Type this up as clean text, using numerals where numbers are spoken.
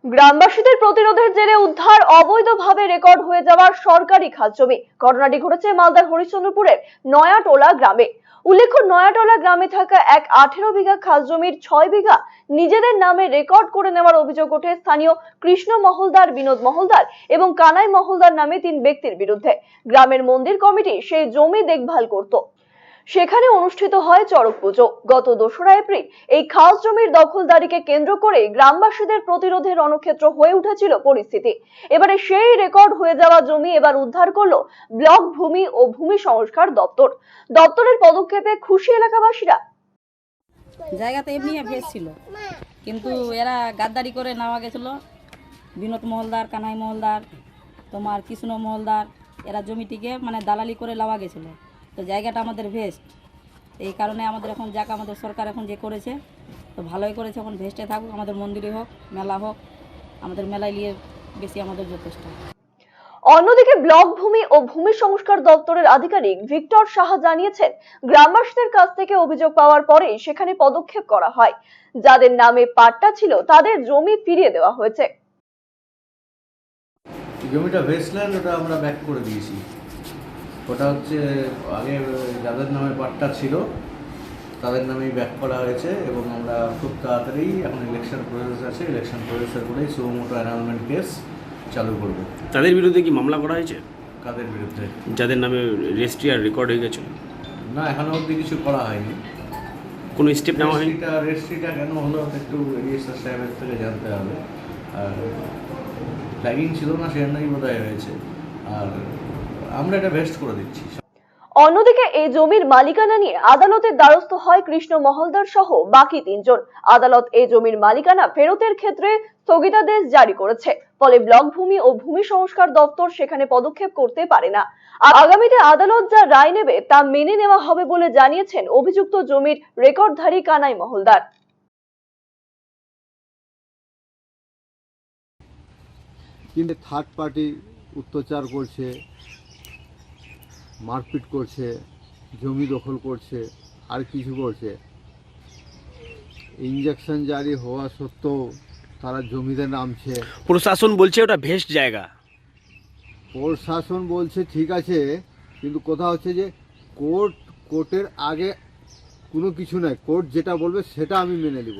গ্রামবাসীদের প্রতিরোধের জেরে উদ্ধার অবৈধভাবে রেকর্ড হয়ে যাওয়া সরকারি খাল জমি। ঘটনাটি ঘটেছে মালদার হরিশ্চন্দ্রপুরের নয়াটোলা গ্রামে। উল্লেখ্য, নয়াটোলা গ্রামে থাকা এক 18 বিঘা খাল জমির 6 বিঘা নিজেদের নামে রেকর্ড করে নেওয়ার অভিযোগ ওঠে স্থানীয় কৃষ্ণ মহলদার, বিনোদ মহলদার এবং কানাই মহলদার নামে 3 ব্যক্তির বিরুদ্ধে। গ্রামের মন্দির কমিটি সেই জমি দেখভাল করত। সেখানে অনুষ্ঠিত হয় চড়ক পুজো। গত 2রা এপ্রিল এই খাস জমির দখলদারিকে কেন্দ্র করে গ্রামবাসীদের প্রতিরোধের রণক্ষেত্র হয়ে উঠেছিল পরিস্থিতি। এবারে সেই রেকর্ড হয়ে যাওয়া জমি এবার উদ্ধার করলো ব্লক ভূমি ও ভূমি সংস্কার দপ্তর। দপ্তরের পদক্ষেপে খুশি এলাকাবাসীরা। জায়গাতে এমনি ভেস ছিল, কিন্তু এরা গাদ্দারি করে নেওয়া গেছিল। বিনোদ মহলদার, কানাই মহলদার, তোমার কৃষ্ণ মহলদার, এরা জমিটিকে দালালি করে নেওয়া গেছিল। তো জায়গাটা আমাদের ভেস্ট, এই কারণে আমাদের এখন আমাদের সরকার এখন যে করেছে তো ভালোই করেছে। এখন ভেস্টে থাকুক, আমাদের মন্দিরে হোক, মেলা হোক, আমাদের মেলায় নিয়ে বেশি আমাদের যথেষ্ট। অন্যদিকে ব্লক ভূমি ও ভূমি সংস্কার দপ্তরের আধিকারিক ভিক্টর সাহা জানিয়েছেন, গ্রামবাসীদের কাছ থেকে অভিযোগ পাওয়ার পরে সেখানে পদক্ষেপ করা হয়। যাদের নামে পাট্টা ছিল তাদের জমি ফিরিয়ে দেওয়া হয়েছে। জমিটা ভেস্টল্যান্ড, ওটা আমরা ব্যাক করে দিয়েছি। ওটা হচ্ছে আগে যাদের নামে পাট্টা ছিল তাদের নামেই ব্যাক করা হয়েছে এবং আমরা খুব তাড়াতাড়ি এখন ইলেকশন প্রসেস আছে, ইলেকশন প্রসেসের করেই সুমোটো অ্যানাউন্সমেন্ট কেস চালু করব। তাদের বিরুদ্ধে কি মামলা করা হয়েছে? কাদের বিরুদ্ধে? যাদের নামে রেজিস্ট্রি আর রেকর্ড হয়ে গেছে। না, এখনো অবধি কিছু করা হয়নি। কোনো স্টেপ নেওয়া হয়নি? রেজিস্ট্রিটা কেন হলো একটু রেজিস্ট্রার সাহেবের থেকে জানতে হবে। আর ফ্ল্যাগিং ছিল না, সেজন্যই বোধহয় হয়েছে। আর আমরা এটা ভেস্ট করে দিচ্ছি। অন্যদিকে এই জমির মালিকানা নিয়ে আদালতের দ্বারস্থ হয় কৃষ্ণ মহলদার সহ বাকি 3 জন। আদালত এই জমির মালিকানা ফেরতের ক্ষেত্রে স্থগিতাদেশ জারি করেছে। ফলে ব্লক ভূমি ও ভূমি সংস্কার দপ্তর সেখানে পদক্ষেপ করতে পারে না। আগামীতে আদালত যা রায় নেবে তা মেনে নেওয়া হবে বলে জানিয়েছেন অভিযুক্ত জমির রেকর্ডধারী কানাই মহলদার। কিন্তু থার্ড পার্টি অত্যাচার করছে, মারপিট করছে, জমি দখল করছে, আর কিছু করছে। ইনজেকশন জারি হওয়া সত্ত্বেও তারা জমিতে নামছে। প্রশাসন বলছে ওটা ভেস্ট জায়গা। প্রশাসন বলছে ঠিক আছে, কিন্তু কথা হচ্ছে যে কোর্টের আগে কোনো কিছু নাই। কোর্ট যেটা বলবে সেটা আমি মেনে নিব।